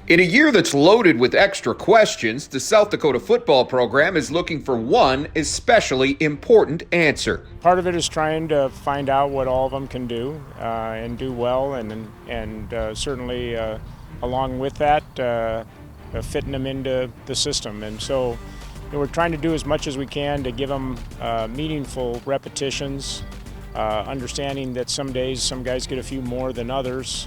In a year that's loaded with extra questions, the South Dakota football program is looking for one especially important answer. Part of it is trying to find out what all of them can do and do well, and certainly along with that, fitting them into the system. And so we're trying to do as much as we can to give them meaningful repetitions, understanding that some days some guys get a few more than others.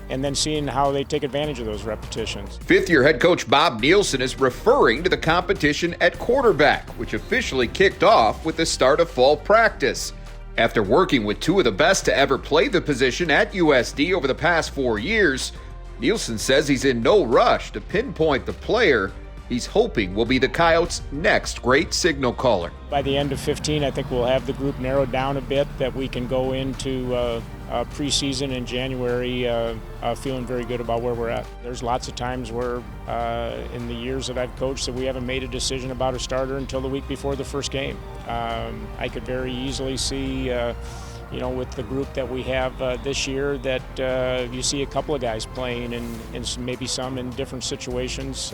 And then seeing how they take advantage of those repetitions. Fifth-year head coach Bob Nielsen is referring to the competition at quarterback, which officially kicked off with the start of fall practice. After working with two of the best to ever play the position at USD over the past 4 years, Nielsen says he's in no rush to pinpoint the player he's hoping will be the Coyotes' next great signal caller. By the end of 15, I think we'll have the group narrowed down a bit that we can go into preseason in January feeling very good about where we're at. There's lots of times where in the years that I've coached that we haven't made a decision about a starter until the week before the first game. I could very easily see with the group that we have this year that you see a couple of guys playing and maybe some in different situations.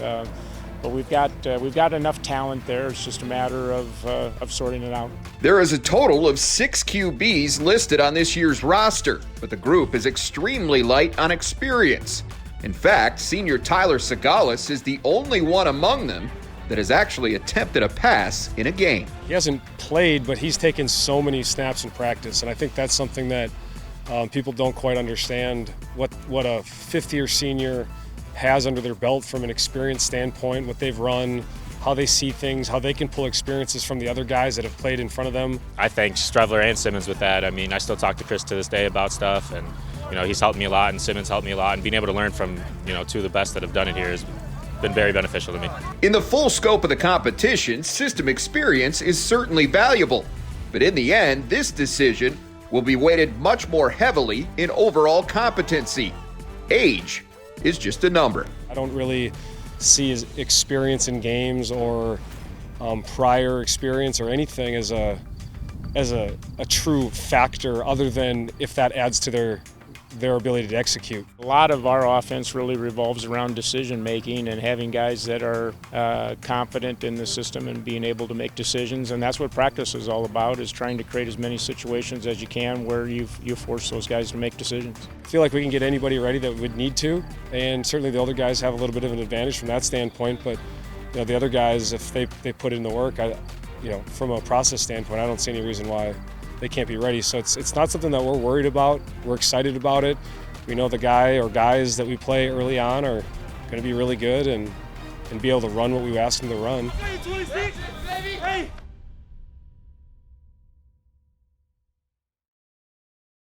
But we've got enough talent there. It's just a matter of sorting it out. There is a total of 6 QBs listed on this year's roster, but the group is extremely light on experience. In fact, senior Tyler Segalis is the only one among them that has actually attempted a pass in a game. He hasn't played, but he's taken so many snaps in practice, and I think that's something that people don't quite understand, what a fifth-year senior has under their belt from an experience standpoint, what they've run, how they see things, how they can pull experiences from the other guys that have played in front of them. I thank Strevler and Simmons with that. I mean, I still talk to Chris to this day about stuff, and he's helped me a lot, and Simmons helped me a lot, and being able to learn from two of the best that have done it here has been very beneficial to me. In the full scope of the competition, system experience is certainly valuable, but in the end, this decision will be weighted much more heavily in overall competency. Age is just a number. I don't really see his experience in games or prior experience or anything as a true factor, other than if that adds to their ability to execute. A lot of our offense really revolves around decision making and having guys that are confident in the system and being able to make decisions, and that's what practice is all about, is trying to create as many situations as you can where you force those guys to make decisions. I feel like we can get anybody ready that would need to, and certainly the older guys have a little bit of an advantage from that standpoint, but the other guys, if they put in the work, from a process standpoint, I don't see any reason why they can't be ready. So it's not something that we're worried about. We're excited about it. We know the guy or guys that we play early on are going to be really good and be able to run what we ask them to run.